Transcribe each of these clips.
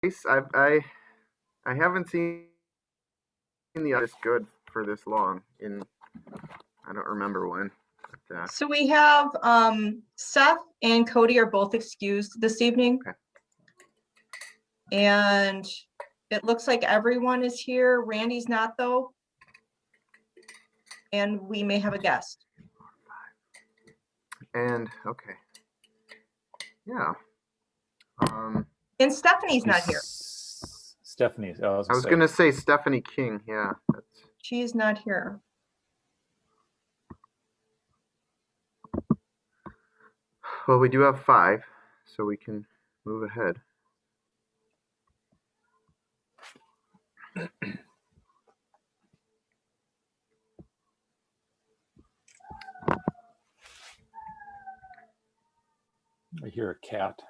I haven't seen the this good for this long. I don't remember when. But, So we have Seth and Cody are both excused this evening. Okay. And it looks like everyone is here. Randy's not though. And we may have a guest. And okay. Yeah. And Stephanie's not here. Stephanie. I was going to say Stephanie King. Yeah. She's not here. Well, we do have 5, so we can move ahead. I hear a cat.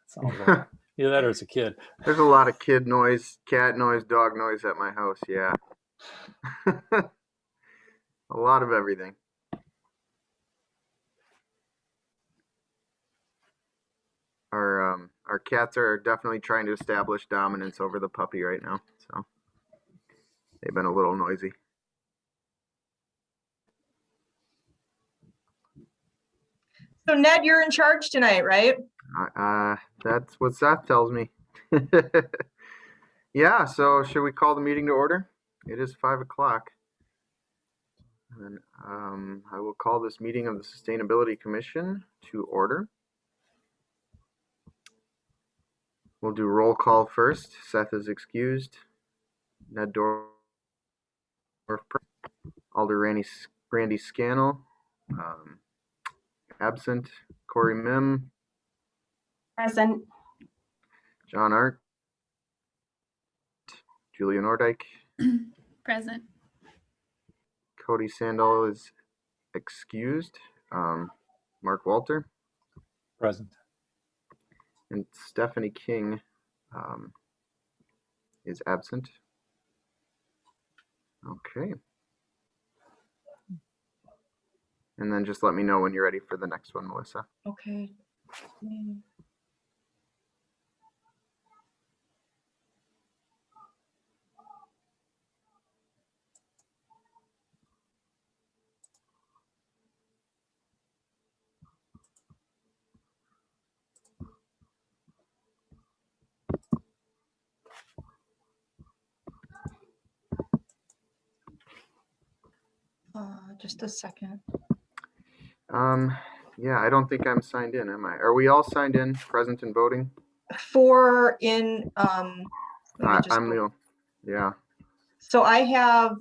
Sounds like either that or it's a kid. There's a lot of kid noise, cat noise, dog noise at my house. Yeah. A lot of everything. Our cats are definitely trying to establish dominance over the puppy right now, so they've been a little noisy. So Ned, you're in charge tonight, right? That's what Seth tells me. Yeah, so should we call the meeting to order? It is 5 o'clock. And I will call this meeting of the Sustainability Commission to order. We'll do roll call first. Seth is excused. Ned Dorf, Alder Randy Scannell, absent. Corey Mim, present. John Art, Julia Nordyke, Present. Cody Sandall is excused. Mark Walter, Present. and Stephanie King is absent. Okay. And then just let me know when you're ready for the next one, Melissa. Okay. Just a second. Yeah, I don't think I'm signed in, am I? Are we all signed in, present and voting? For in I'm Leo. Yeah. So I have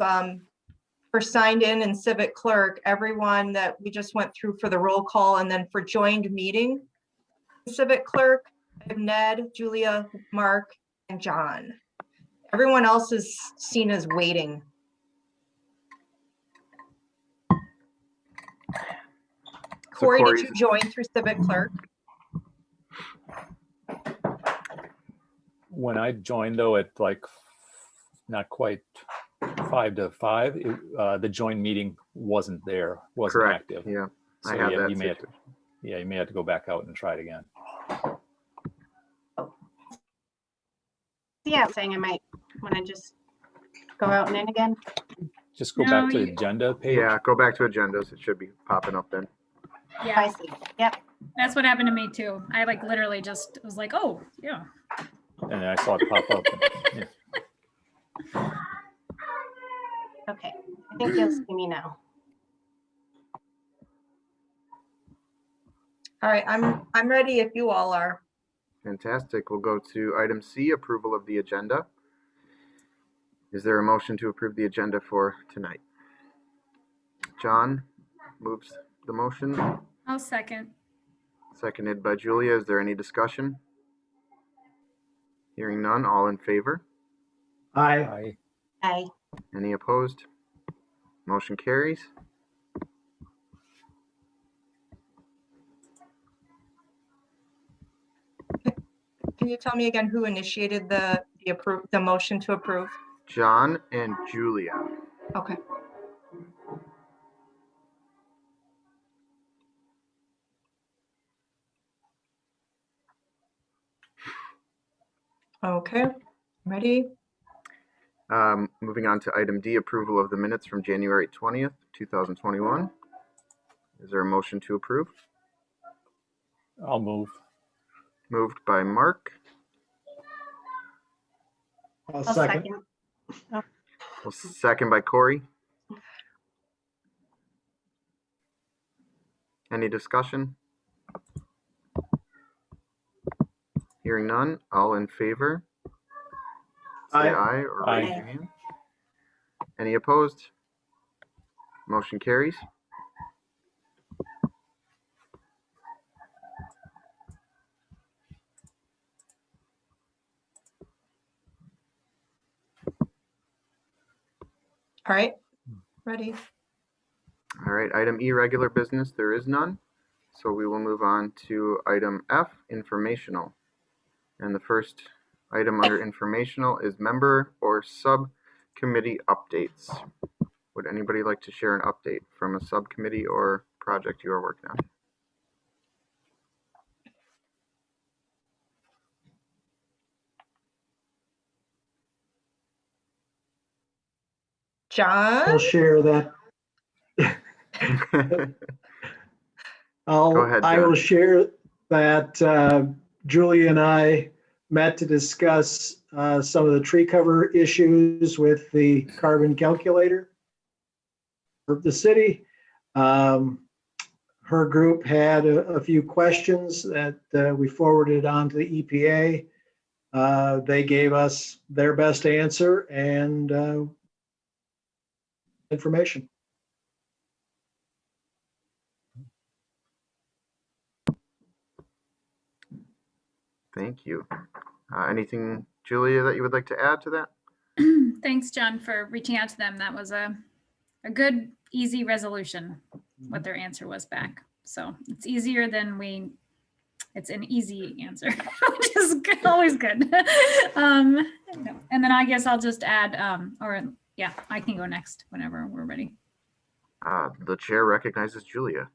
for signed in and civic clerk, everyone that we just went through for the roll call, and then for joined meeting, civic clerk, I have Ned, Julia, Mark, and John. Everyone else is seen as waiting. So Corey, did you join through civic clerk? When I joined, though, at like not quite 5 to 5, the join meeting wasn't there, wasn't Correct. active. Yeah, so I have that. You may have to go back out and try it again. Yeah, saying I might want to just go out and in again. Just go back to the agenda page. Yeah, go back to agendas. It should be popping up then. Yeah, I see. Yep. That's what happened to me too. I like literally just was like, oh yeah. And then I saw it pop up. And, yeah. Okay. I think you'll see me now. All right, I'm ready if you all are. Fantastic. We'll go to item C, approval of the agenda. Is there a motion to approve the agenda for tonight? John moves the motion. I'll second. Seconded by Julia. Is there any discussion? Hearing none, all in favor? Aye. Aye. Any opposed? Motion carries. Can you tell me again who initiated the motion to approve? John and Julia. Okay. Okay, ready? Moving on to item D, approval of the minutes from January 20th, 2021. Is there a motion to approve? I'll move. Moved by Mark, I'll second. well, second by Corey. Any discussion? Hearing none, all in favor? Say Aye. aye or raise Aye. your hand. Any opposed? Motion carries. All right, ready? All right, item E, regular business, there is none. So we will move on to item F, informational. And the first item under informational is member or subcommittee updates. Would anybody like to share an update from a subcommittee or project you are working on? John? I'll share that. Go ahead, I will John. share that Julie and I met to discuss some of the tree cover issues with the carbon calculator of the city. Her group had a few questions that we forwarded on to the EPA. They gave us their best answer and information. Thank you. Anything, Julia, that you would like to add to that? Thanks, John, for reaching out to them. That was a good, easy resolution, what their answer was back. So it's easier than it's an easy answer, which is good, always good. And then I guess I'll just add, yeah, I can go next whenever we're ready. The chair recognizes Julia.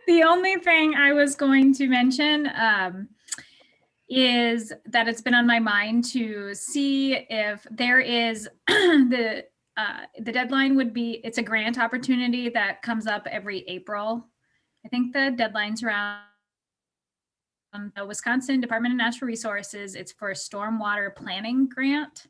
The only thing I was going to mention is that it's been on my mind to see if there is the deadline would be, it's a grant opportunity that comes up every April. I think the deadline's around the Wisconsin Department of Natural Resources. It's for a stormwater planning grant.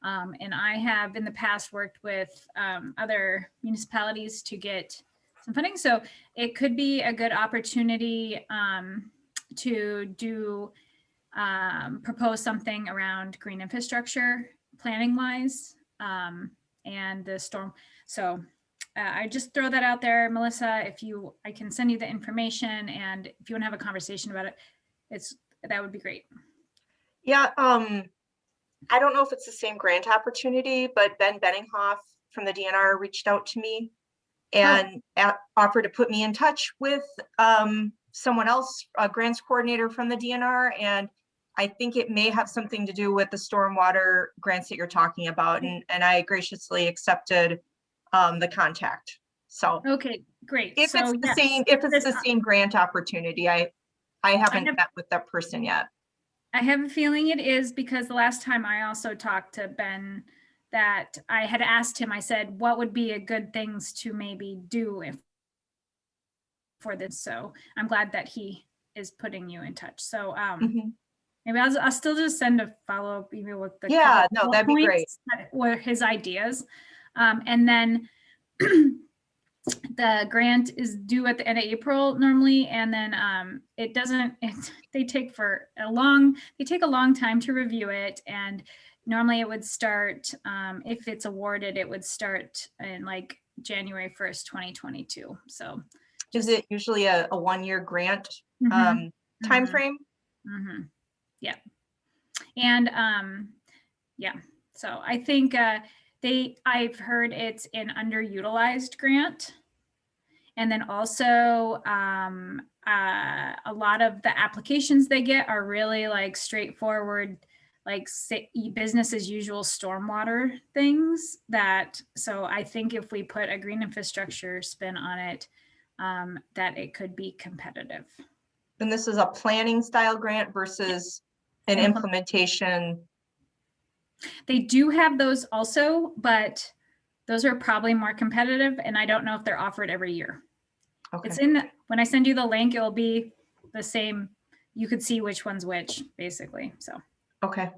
And I have in the past worked with other municipalities to get some funding. So it could be a good opportunity to do propose something around green infrastructure planning wise and the storm. So I just throw that out there, Melissa. I can send you the information, and if you want to have a conversation about it, that would be great. Yeah, I don't know if it's the same grant opportunity, but Ben Benninghoff from the DNR reached out to me and offered to put me in touch with someone else, a grants coordinator from the DNR. And I think it may have something to do with the stormwater grants that you're talking about. And I graciously accepted the contact. So Okay, great. if So, it's the yes, same, if it's the same grant opportunity, I haven't met with that person yet. I have a feeling it is, because the last time I also talked to Ben, that I had asked him, I said, what would be a good things to maybe do for this? So I'm glad that he is putting you in touch. So maybe I'll still just send a follow-up email with the no, that'd be great. that were his ideas. And then the grant is due at the end of April normally, and then they take a long time to review it, and normally it would start if it's awarded, it would start in like January 1st, 2022. So is it usually a 1-year grant time frame? Yeah. And yeah, so I think I've heard it's an underutilized grant. And then also a lot of the applications they get are really like straightforward, like business as usual stormwater things so I think if we put a green infrastructure spin on it, that it could be competitive. And this is a planning style grant versus an implementation. They do have those also, but those are probably more competitive, and I don't know if they're offered every year. It's Okay, in, when I send you the link, it'll be the same. You could see which one's which, basically. So, okay.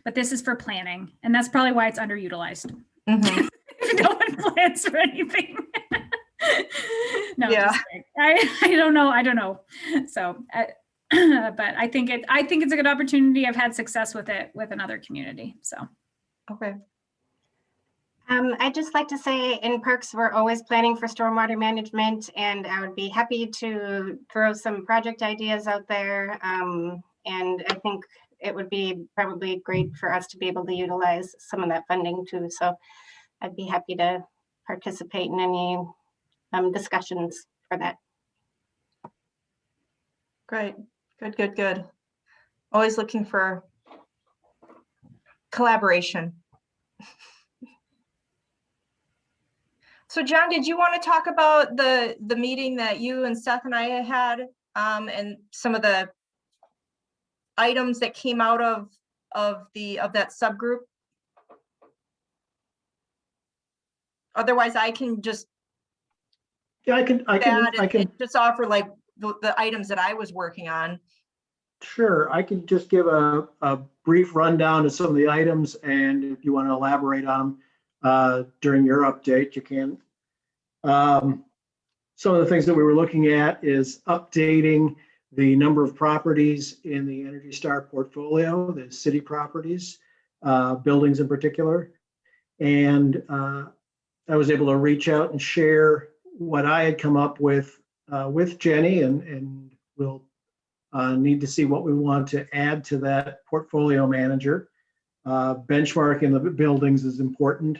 but this is for planning, and that's probably why it's underutilized. Mhm. No one plans for anything. No, Yeah. just kidding. I don't know. I don't know. So, but I think it's a good opportunity. I've had success with it with another community. So, Okay, I'd just like to say in parks, we're always planning for stormwater management, and I would be happy to throw some project ideas out there. And I think it would be probably great for us to be able to utilize some of that funding too. So I'd be happy to participate in any discussions for that. great. Good, good, good. Always looking for collaboration. So John, did you want to talk about the meeting that you and Seth and I had, and some of the items that came out of that subgroup? Otherwise, I can just Yeah, I can and just offer like the items that I was working on. Sure, I can just give a brief rundown of some of the items, and if you want to elaborate on them during your update, you can. Some of the things that we were looking at is updating the number of properties in the Energy Star portfolio, the city properties, buildings in particular. And I was able to reach out and share what I had come up with Jenny, and we'll need to see what we want to add to that portfolio manager. Benchmarking the buildings is important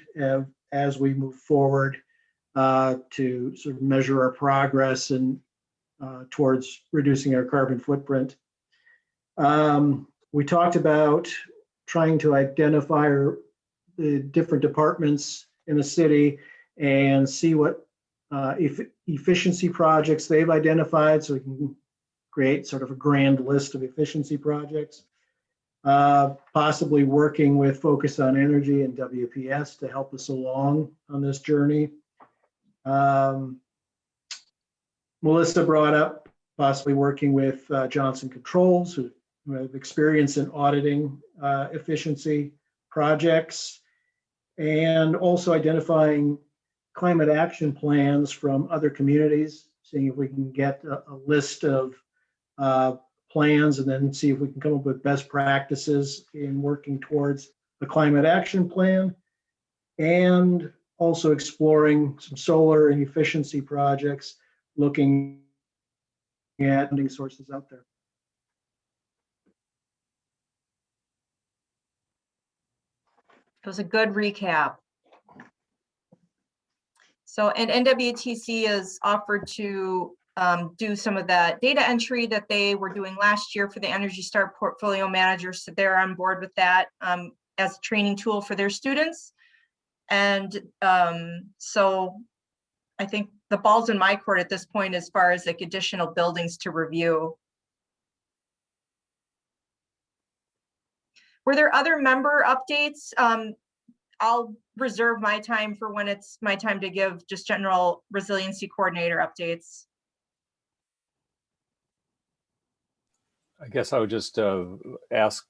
as we move forward to sort of measure our progress and towards reducing our carbon footprint. We talked about trying to identify the different departments in the city and see what efficiency projects they've identified, so we can create sort of a grand list of efficiency projects. Possibly working with Focus on Energy and WPS to help us along on this journey. Melissa brought up possibly working with Johnson Controls, who have experience in auditing efficiency projects, and also identifying climate action plans from other communities, seeing if we can get a list of plans and then see if we can come up with best practices in working towards the climate action plan, and also exploring some solar and efficiency projects, looking at funding sources out there. It was a good recap. So, and NWTC is offered to do some of that data entry that they were doing last year for the Energy Star portfolio managers. So they're on board with that as a training tool for their students. And so I think the ball's in my court at this point as far as like additional buildings to review. Were there other member updates? I'll reserve my time for when it's my time to give just general resiliency coordinator updates. I guess I would just ask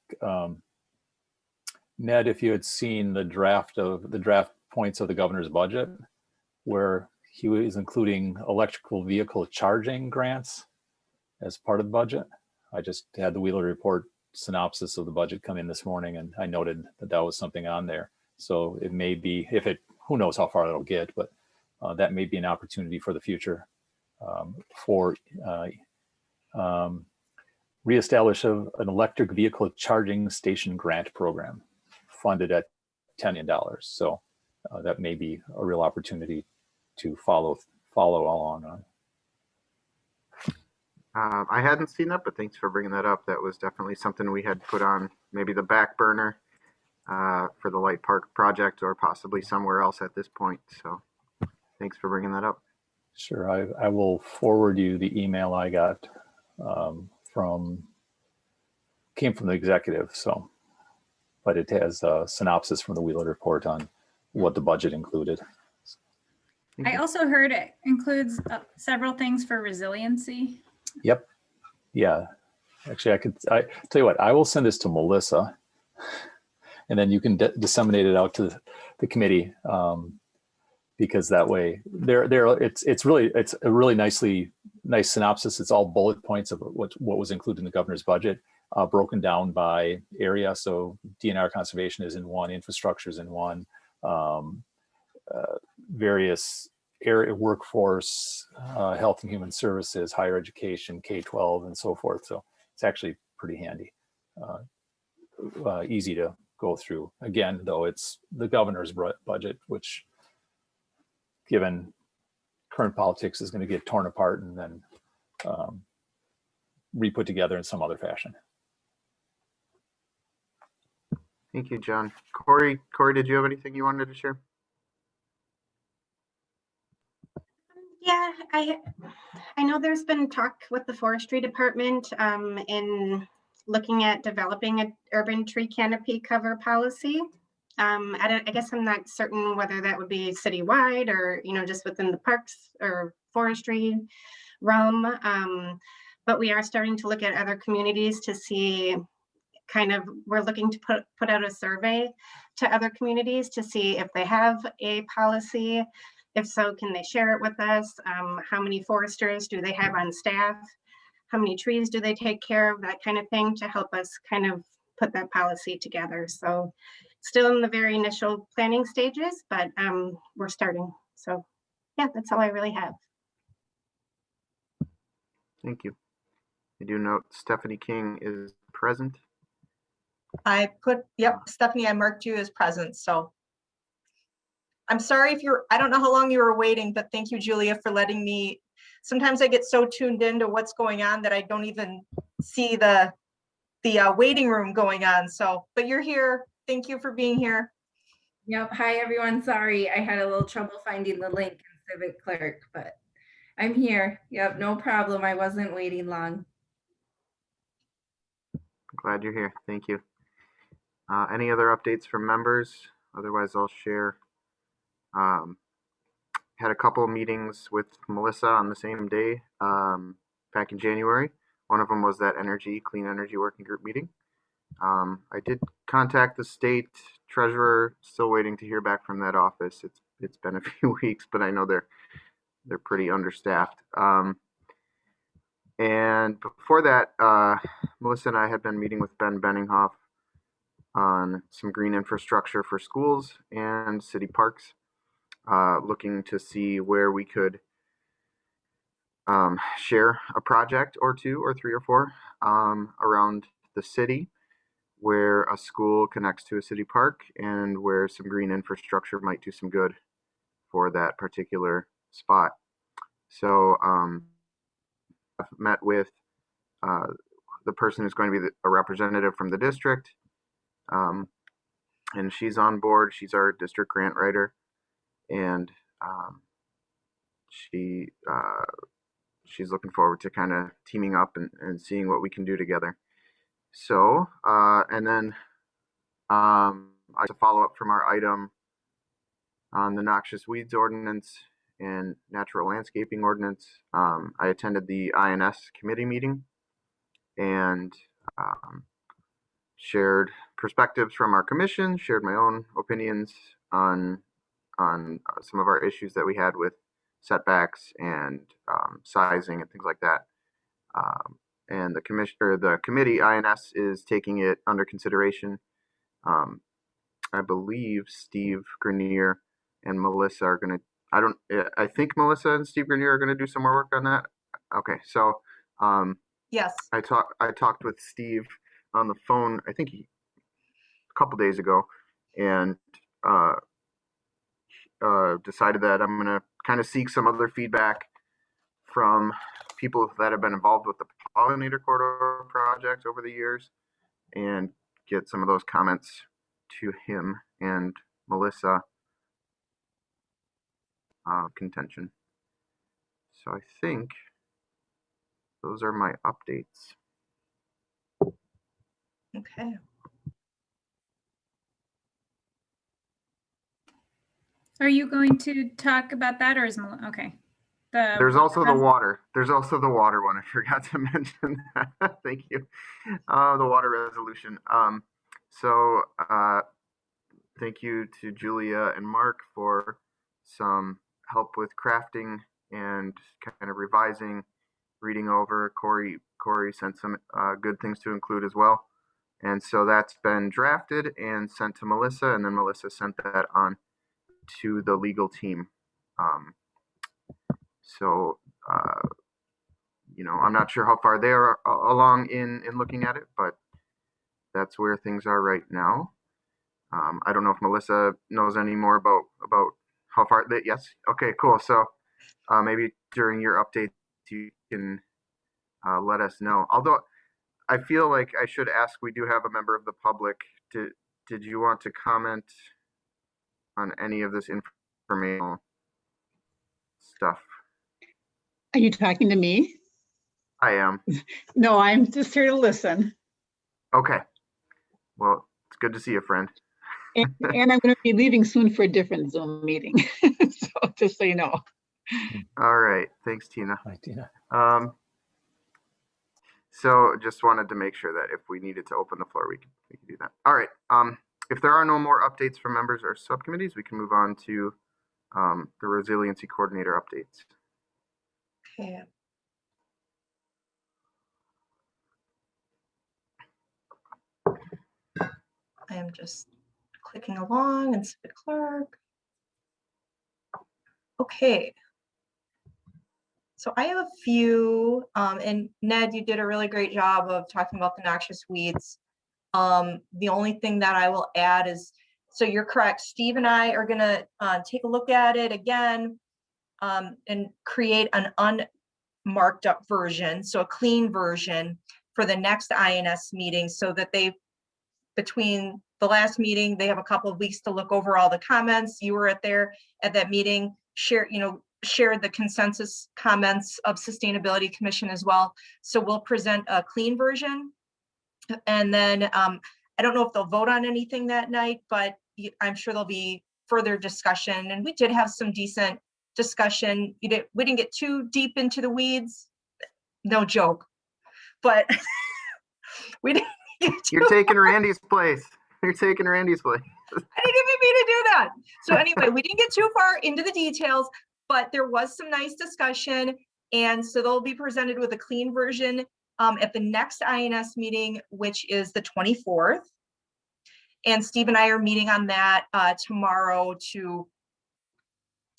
Ned if you had seen the draft points of the governor's budget, where he was including electrical vehicle charging grants as part of the budget. I just had the Wheeler Report synopsis of the budget come in this morning, and I noted that that was something on there. So it may be, who knows how far that'll get, but that may be an opportunity for the future for reestablish an electric vehicle charging station grant program funded at $10 million. So that may be a real opportunity to follow along on. I hadn't seen that, but thanks for bringing that up. That was definitely something we had put on maybe the back burner for the Light Park project, or possibly somewhere else at this point. So thanks for bringing that up. Sure, I will forward you the email I got came from the executive. So, but it has a synopsis from the Wheeler report on what the budget included. I also heard it includes several things for resiliency. Yep. Yeah. Actually, I tell you what, I will send this to Melissa, and then you can disseminate it out to the committee, because that way it's a really nice synopsis. It's all bullet points of what was included in the governor's budget, broken down by area. So DNR conservation is in one, infrastructure is in one, various area workforce, health and human services, higher education, K-12, and so forth. So it's actually pretty handy, easy to go through. Again, though, it's the governor's budget, which, given current politics, is going to get torn apart and then re-put together in some other fashion. Thank you, John. Corey, did you have anything you wanted to share? Yeah, I know there's been talk with the forestry department in looking at developing an urban tree canopy cover policy. I guess I'm not certain whether that would be citywide or, just within the parks or forestry realm. But we are starting to look at other communities to see we're looking to put out a survey to other communities to see if they have a policy. If so, can they share it with us? How many foresters do they have on staff? How many trees do they take care of? That kind of thing, to help us kind of put that policy together. So still in the very initial planning stages, but we're starting. So yeah, that's all I really have. Thank you. I do note Stephanie King is present. Stephanie, I marked you as present. So I'm sorry I don't know how long you were waiting, but thank you, Julia, for letting me. Sometimes I get so tuned into what's going on that I don't even see the waiting room going on. So, but you're here. Thank you for being here. Yep. Hi, everyone. Sorry, I had a little trouble finding the link in Civic Clerk, but I'm here. Yep, no problem. I wasn't waiting long. Glad you're here. Thank you. Any other updates from members? Otherwise, I'll share. Had a couple of meetings with Melissa on the same day back in January. One of them was that clean energy working group meeting. I did contact the state treasurer, still waiting to hear back from that office. It's been a few weeks, but I know they're pretty understaffed. And before that, Melissa and I had been meeting with Ben Benninghoff on some green infrastructure for schools and city parks, looking to see where we could share a project or two or three or four around the city, where a school connects to a city park and where some green infrastructure might do some good for that particular spot. So I've met with the person who's going to be a representative from the district, and she's on board. She's our district grant writer, and she's looking forward to kind of teaming up and seeing what we can do together. So, and then I to follow up from our item on the noxious weeds ordinance and natural landscaping ordinance. I attended the INS committee meeting and shared perspectives from our commission, shared my own opinions on some of our issues that we had with setbacks and sizing and things like that. And the committee, INS, is taking it under consideration. I believe Steve Grenier and Melissa are going to, I think Melissa and Steve Grenier are going to do some more work on that. Okay, so Yes. I talked with Steve on the phone, I think a couple days ago, and decided that I'm going to kind of seek some other feedback from people that have been involved with the pollinator corridor project over the years and get some of those comments to him and Melissa contention. So I think those are my updates. Okay. Are you going to talk about that, or is okay? There's also the water. There's also the water one. I forgot to mention that. Thank you. The water resolution. So thank you to Julia and Mark for some help with crafting and kind of revising, reading over. Corey sent some good things to include as well. And so that's been drafted and sent to Melissa, and then Melissa sent that on to the legal team. So you know, I'm not sure how far they're along in looking at it, but that's where things are right now. I don't know if Melissa knows any more about how far that. Yes. Okay, cool. So maybe during your updates you can let us know. Although I feel like I should ask, we do have a member of the public. Did you want to comment on any of this informational stuff? Are you talking to me? I am. No, I'm just here to listen. Okay. Well, it's good to see you, friend. And I'm going to be leaving soon for a different Zoom meeting. So just so you know. All right. Thanks, Tina. Hi, Tina. So just wanted to make sure that if we needed to open the floor, we could do that. All right. If there are no more updates from members or subcommittees, we can move on to the resiliency coordinator updates. Okay. I am just clicking along and civic clerk. Okay. So I have a few, and Ned, you did a really great job of talking about the noxious weeds. The only thing that I will add is, so you're correct, Steve and I are gonna take a look at it again and create an unmarked up version, so a clean version for the next INS meeting, so that between the last meeting, they have a couple of weeks to look over all the comments. You were at that meeting, shared the consensus comments of Sustainability Commission as well. So we'll present a clean version. And then I don't know if they'll vote on anything that night, but I'm sure there'll be further discussion. And we did have some decent discussion. We didn't get too deep into the weeds, no joke, but we didn't You're taking Randy's place. You're taking Randy's place. I didn't even mean to do that. So anyway, we didn't get too far into the details, but there was some nice discussion. And so they'll be presented with a clean version at the next INS meeting, which is the 24th. And Steve and I are meeting on that tomorrow to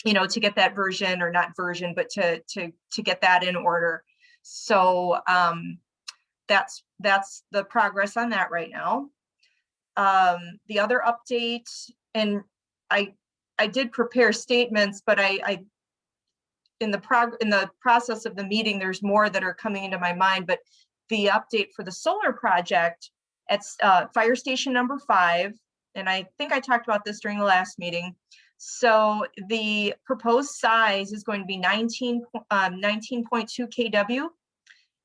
get that version, or not version, but to get that in order. So that's the progress on that right now. The other update, and I did prepare statements, but I in the process of the meeting, there's more that are coming into my mind. But the update for the solar project at fire station number 5, and I think I talked about this during the last meeting. So the proposed size is going to be 19.2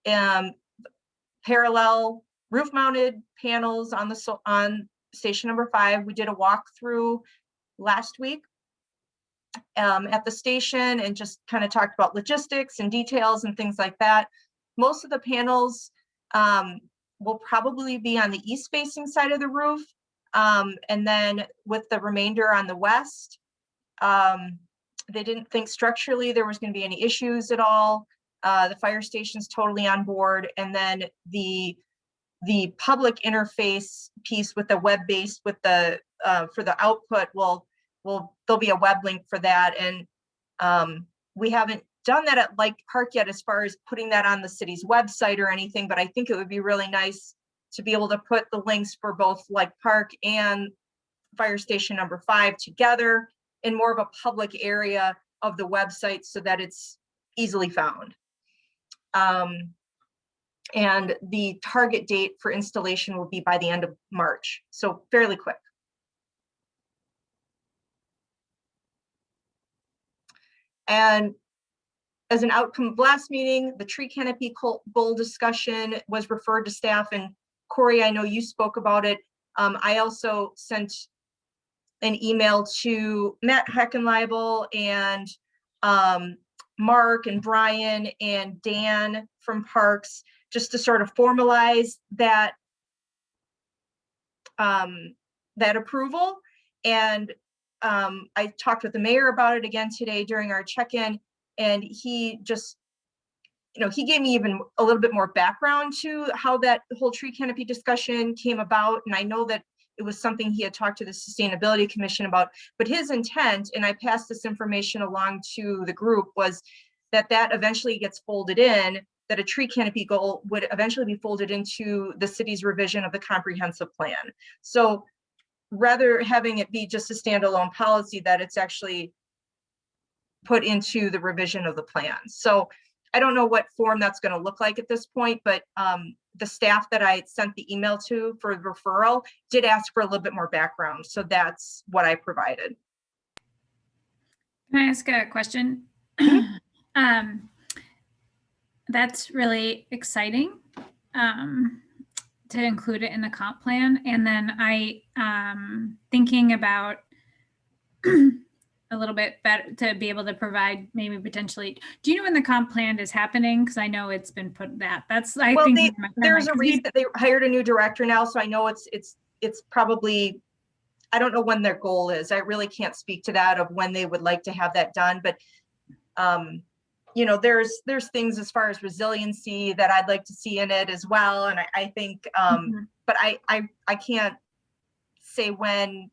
kW. Parallel roof-mounted panels on station number 5. We did a walkthrough last week at the station and just kind of talked about logistics and details and things like that. Most of the panels will probably be on the east-facing side of the roof, and then with the remainder on the west. They didn't think structurally there was going to be any issues at all. The fire station's totally on board, and then the public interface piece with the web-based with the for the output there'll be a web link for that. And we haven't done that at Lake Park yet as far as putting that on the city's website or anything, but I think it would be really nice to be able to put the links for both Lake Park and fire station number 5 together in more of a public area of the website so that it's easily found. And the target date for installation will be by the end of March, so fairly quick. And as an outcome of last meeting, the tree canopy goal discussion was referred to staff, and Corey, I know you spoke about it. I also sent an email to Matt Heckenleibel and Mark and Brian and Dan from Parks, just to sort of formalize that that approval. And I talked with the mayor about it again today during our check-in, and he just, he gave me even a little bit more background to how that whole tree canopy discussion came about. And I know that it was something he had talked to the Sustainability Commission about, but his intent, and I passed this information along to the group, was that eventually gets folded in, that a tree canopy goal would eventually be folded into the city's revision of the comprehensive plan. So rather having it be just a standalone policy, that it's actually put into the revision of the plan. So I don't know what form that's going to look like at this point, but the staff that I sent the email to for the referral did ask for a little bit more background. So that's what I provided. Can I ask a question? That's really exciting to include it in the comp plan. And then I thinking about a little bit better to be able to provide maybe potentially, do you know when the comp plan is happening? Because I know it's been put that's, I well, think there's a reason that they hired a new director now. So I know it's probably, I don't know when their goal is. I really can't speak to that of when they would like to have that done. But, there's things as far as resiliency that I'd like to see in it as well. And I think, but I can't say when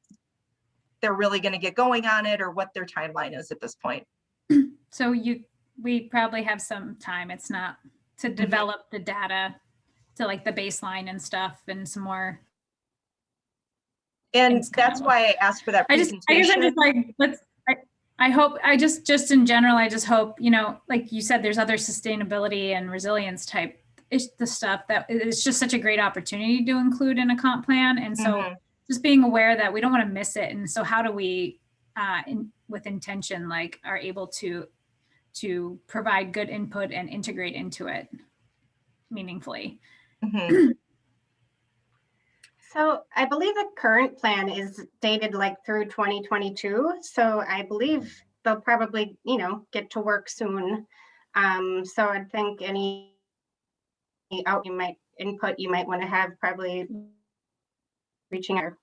they're really going to get going on it or what their timeline is at this point. So we probably have some time. It's not to develop the data to like the baseline and stuff and some more. And that's why I asked for that presentation. I guess I'm just like, I hope, just in general, I just hope, like you said, there's other sustainability and resilience type the stuff that it's just such a great opportunity to include in a comp plan. And so just being aware that we don't want to miss it. And so how do we, with intention, like are able to provide good input and integrate into it meaningfully? So I believe the current plan is dated like through 2022. So I believe they'll probably, get to work soon. So I think any input you might want to have probably reaching out.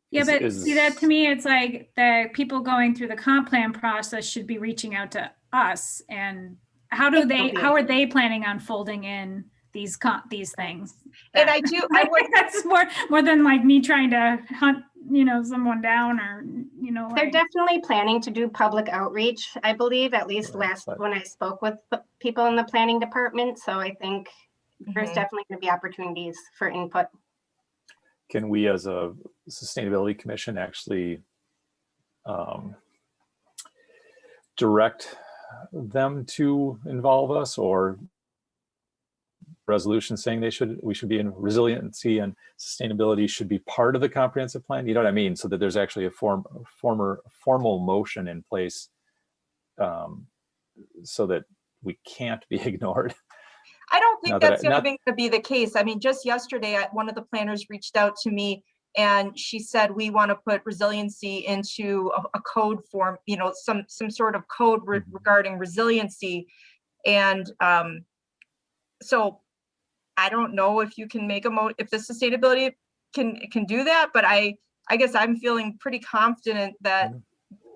Yeah, but see that to me, it's like the people going through the comp plan process should be reaching out to us. And how are they planning on folding in these things? And I would, that's more than like me trying to hunt, someone down or, They're definitely planning to do public outreach, I believe, at least when I spoke with people in the planning department. So I think there's definitely going to be opportunities for input. Can we as a sustainability commission actually direct them to involve us, or resolution saying we should be in resiliency and sustainability should be part of the comprehensive plan? You know what I mean? So that there's actually a formal motion in place so that we can't be ignored. I don't think that's even going to be the case. I mean, just yesterday, one of the planners reached out to me and she said, we want to put resiliency into a code form, some sort of code regarding resiliency. And so I don't know if you can make if the sustainability can do that, but I guess I'm feeling pretty confident that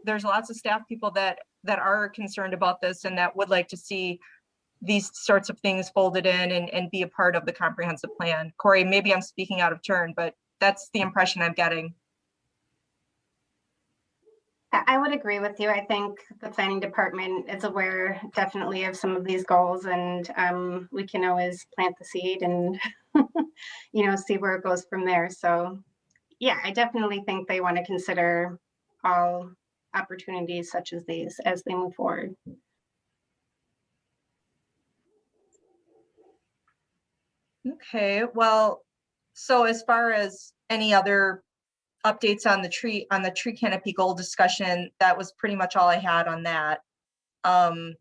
there's lots of staff people that are concerned about this and that would like to see these sorts of things folded in and be a part of the comprehensive plan. Corey, maybe I'm speaking out of turn, but that's the impression I'm getting. I would agree with you. I think the planning department is aware definitely of some of these goals, and we can always plant the seed and see where it goes from there. So yeah, I definitely think they want to consider all opportunities such as these as they move forward. Okay, well, so as far as any other updates on the tree canopy goal discussion, that was pretty much all I had on that. And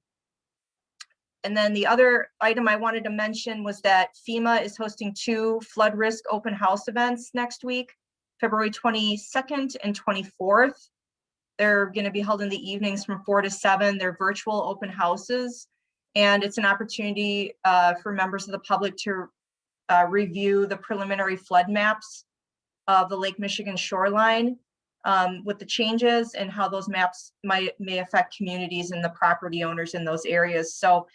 then the other item I wanted to mention was that FEMA is hosting 2 flood risk open house events next week, February 22nd and 24th. They're going to be held in the evenings from 4 to 7. They're virtual open houses, and it's an opportunity for members of the public to review the preliminary flood maps of the Lake Michigan shoreline with the changes and how those maps may affect communities and the property owners in those areas. So,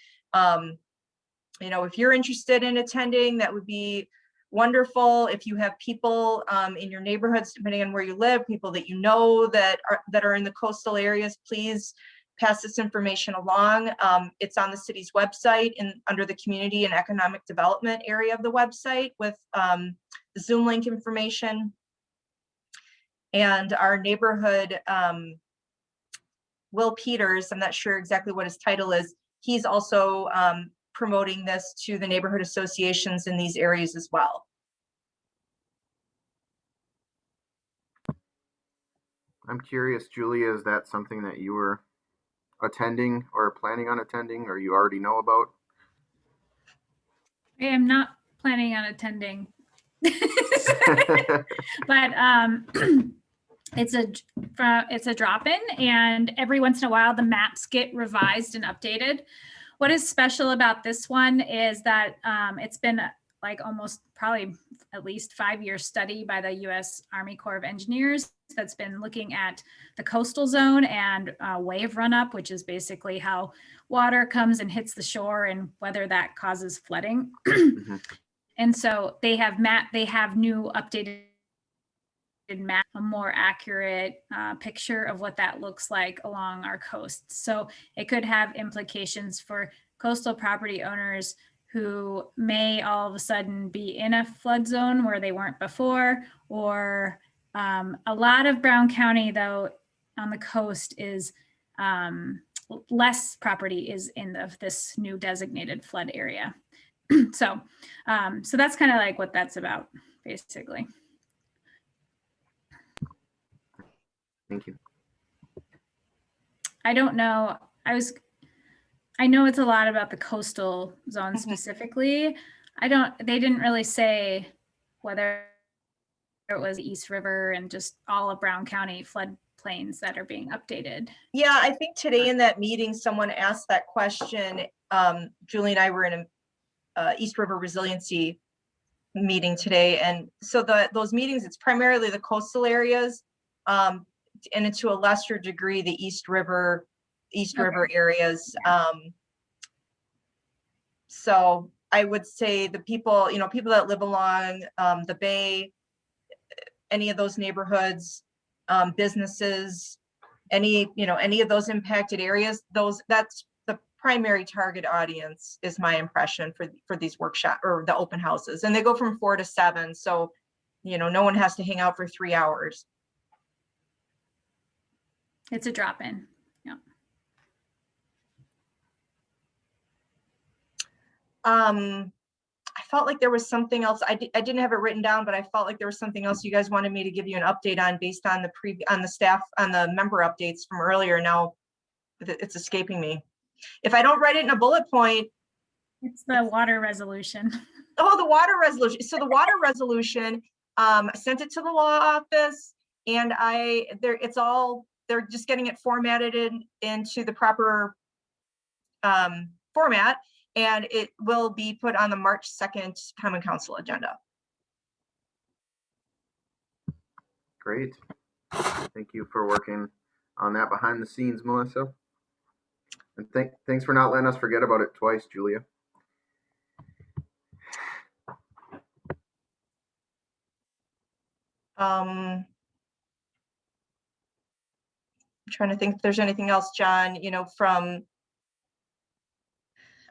you know, if you're interested in attending, that would be wonderful. If you have people in your neighborhoods, depending on where you live, people that you know that are in the coastal areas, please pass this information along. It's on the city's website and under the community and economic development area of the website with the Zoom link information. And our neighborhood, Will Peters, I'm not sure exactly what his title is, he's also promoting this to the neighborhood associations in these areas as well. I'm curious, Julia, is that something that you were attending or planning on attending, or you already know about? I am not planning on attending. But it's a drop-in, and every once in a while the maps get revised and updated. What is special about this one is that it's been like almost probably at least 5-year study by the U.S. Army Corps of Engineers that's been looking at the coastal zone and wave run-up, which is basically how water comes and hits the shore and whether that causes flooding. Mhm. And so they have new updated map, a more accurate picture of what that looks like along our coast. So it could have implications for coastal property owners who may all of a sudden be in a flood zone where they weren't before, or a lot of Brown County, though, on the coast is less property is in this new designated flood area. So that's kind of like what that's about, basically. Thank you. I don't know. I know it's a lot about the coastal zone Mhm. specifically. They didn't really say whether it was East River and just all of Brown County floodplains that are being updated. Yeah, I think today in that meeting, someone asked that question. Julie and I were in a East River resiliency meeting today. And so those meetings, it's primarily the coastal areas, and to a lesser degree, the East River areas. So I would say the people, people that live along the bay, any of those neighborhoods, businesses, any of those impacted areas, that's the primary target audience, is my impression for these workshop or the open houses. And they go from 4 to 7. So, no one has to hang out for 3 hours. It's a drop-in. Yeah. I felt like there was something else. I didn't have it written down, but I felt like there was something else you guys wanted me to give you an update on based on the member updates from earlier. Now it's escaping me. If I don't write it in a bullet point. It's the water resolution. Oh, the water resolution. So the water resolution, I sent it to the law office, and they're just getting it formatted into the proper format, and it will be put on the March 2nd Common Council agenda. Great. Thank you for working on that behind the scenes, Melissa. And thanks for not letting us forget about it twice, Julia. I'm trying to think if there's anything else, John,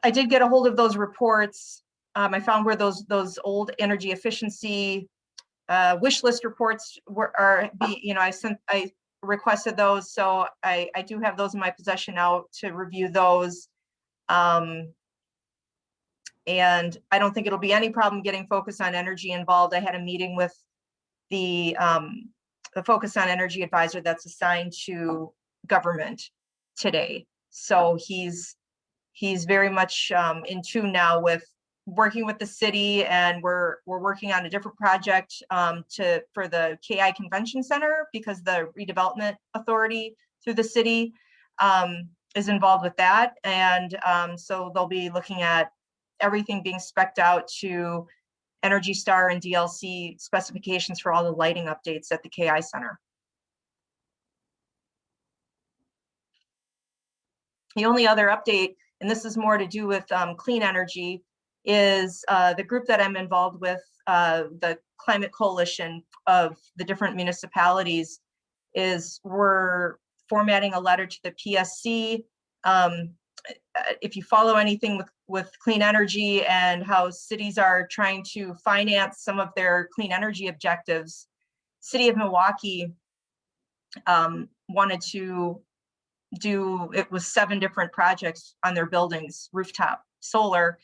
I did get a hold of those reports. I found where those old energy efficiency wish list reports I requested those, so I do have those in my possession now to review those. And I don't think it'll be any problem getting Focus on Energy involved. I had a meeting with the Focus on Energy advisor that's assigned to government today. So he's very much in tune now with working with the city, and we're working on a different project for the KI Convention Center, because the redevelopment authority through the city is involved with that. And so they'll be looking at everything being spec'd out to Energy Star and DLC specifications for all the lighting updates at the KI Center. The only other update, and this is more to do with clean energy, is the group that I'm involved with, the Climate Coalition of the different municipalities, we're formatting a letter to the PSC. If you follow anything with clean energy and how cities are trying to finance some of their clean energy objectives, City of Milwaukee wanted to do, it was 7 different projects on their buildings, rooftop solar,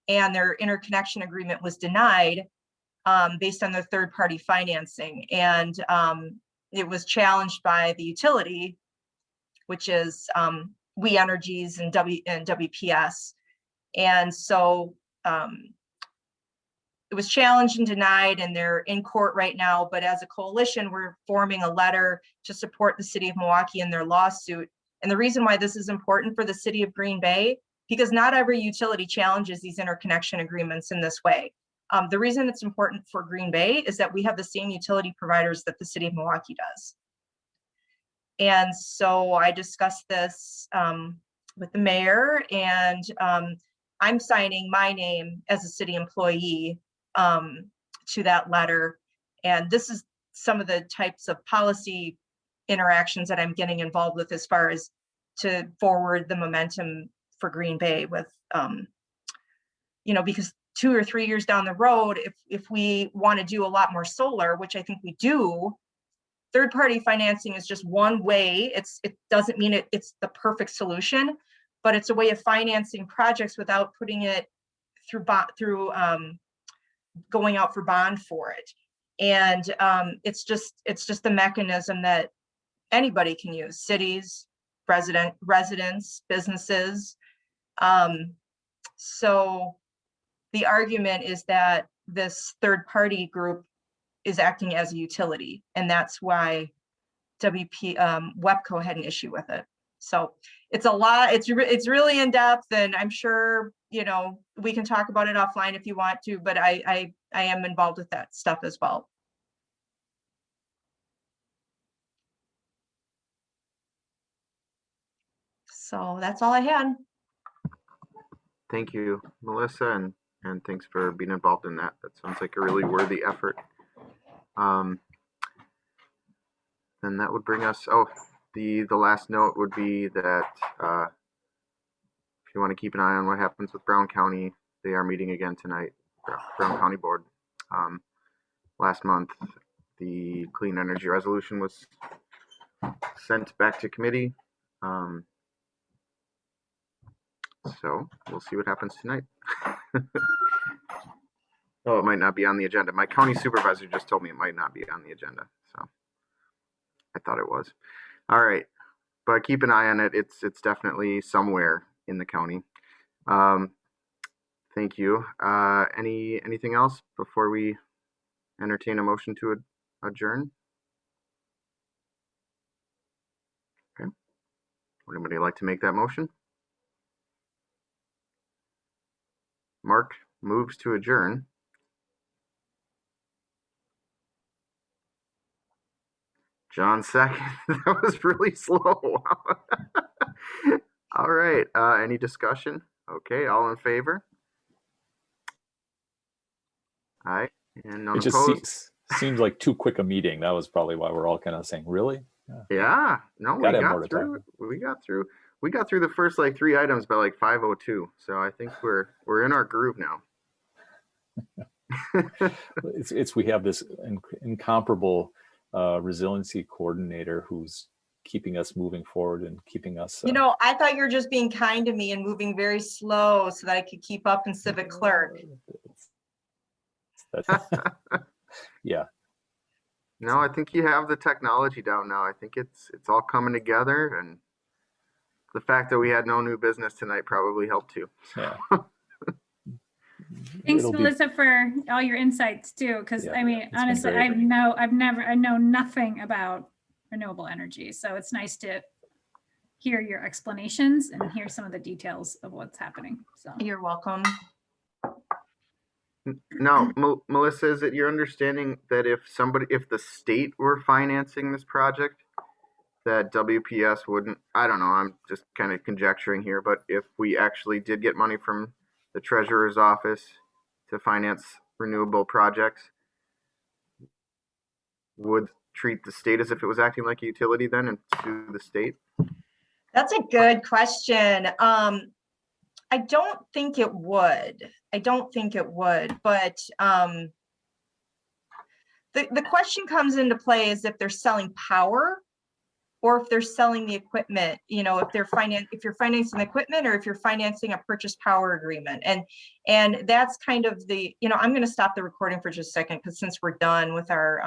and their interconnection agreement was denied based on their third-party financing. And it was challenged by the utility, which is We Energies and WPS. And so it was challenged and denied, and they're in court right now. But as a coalition, we're forming a letter to support the city of Milwaukee in their lawsuit. And the reason why this is important for the city of Green Bay, because not every utility challenges these interconnection agreements in this way. The reason it's important for Green Bay is that we have the same utility providers that the city of Milwaukee does. And so I discussed this with the mayor, and I'm signing my name as a city employee to that letter. And this is some of the types of policy interactions that I'm getting involved with, as far as to forward the momentum for Green Bay with, because 2 or 3 years down the road, if we want to do a lot more solar, which I think we do, third-party financing is just one way. It doesn't mean it's the perfect solution, but it's a way of financing projects without putting it through going out for bond for it. And it's just a mechanism that anybody can use: cities, residents, businesses. So the argument is that this third-party group is acting as a utility, and that's why WEPCO had an issue with it. So it's a lot. It's really in depth, and I'm sure we can talk about it offline if you want to. But I am involved with that stuff as well. So that's all I had. Thank you, Melissa, and thanks for being involved in that. That sounds like a really worthy effort. Then that would bring us, the last note would be that if you want to keep an eye on what happens with Brown County, they are meeting again tonight, Brown County Board. Last month, the clean energy resolution was sent back to committee. So we'll see what happens tonight. Oh, it might not be on the agenda. My county supervisor just told me it might not be on the agenda, so I thought it was. All right, but keep an eye on it. It's definitely somewhere in the county. Thank you. Anything else before we entertain a motion to adjourn? Okay. Would anybody like to make that motion? Mark moves to adjourn. John second. That was really slow. All right. Any discussion? Okay. All in favor? Aye. And none It just opposed. seems like too quick a meeting. That was probably why we're all kind of saying, really? Yeah. No, we Gotta have more got to through. talk. We got through the first 3 items by 5:02. So I think we're in our groove now. We have this incomparable resiliency coordinator who's keeping us moving forward and keeping us. I thought you were just being kind to me and moving very slow so that I could keep up in civic clerk. Yeah. No, I think you have the technology down now. I think it's all coming together, and the fact that we had no new business tonight probably helped too. Yeah. Thanks, It'll be- Melissa, for all your insights too. Because Yeah, I mean, been honestly, great. I know nothing about renewable energy. So it's nice to hear your explanations and hear some of the details of what's happening. So You're welcome. Now, Melissa, is it your understanding that if the state were financing this project, that WPS wouldn't, I don't know, I'm just kind of conjecturing here, but if we actually did get money from the treasurer's office to finance renewable projects, would treat the state as if it was acting like a utility then and sue the state? That's a good question. I don't think it would. But the question comes into play is if they're selling power or if they're selling the equipment, you know, if you're financing the equipment or if you're financing a purchase power agreement. And that's kind of the, you know, I'm going to stop the recording for just a second because since we're done with our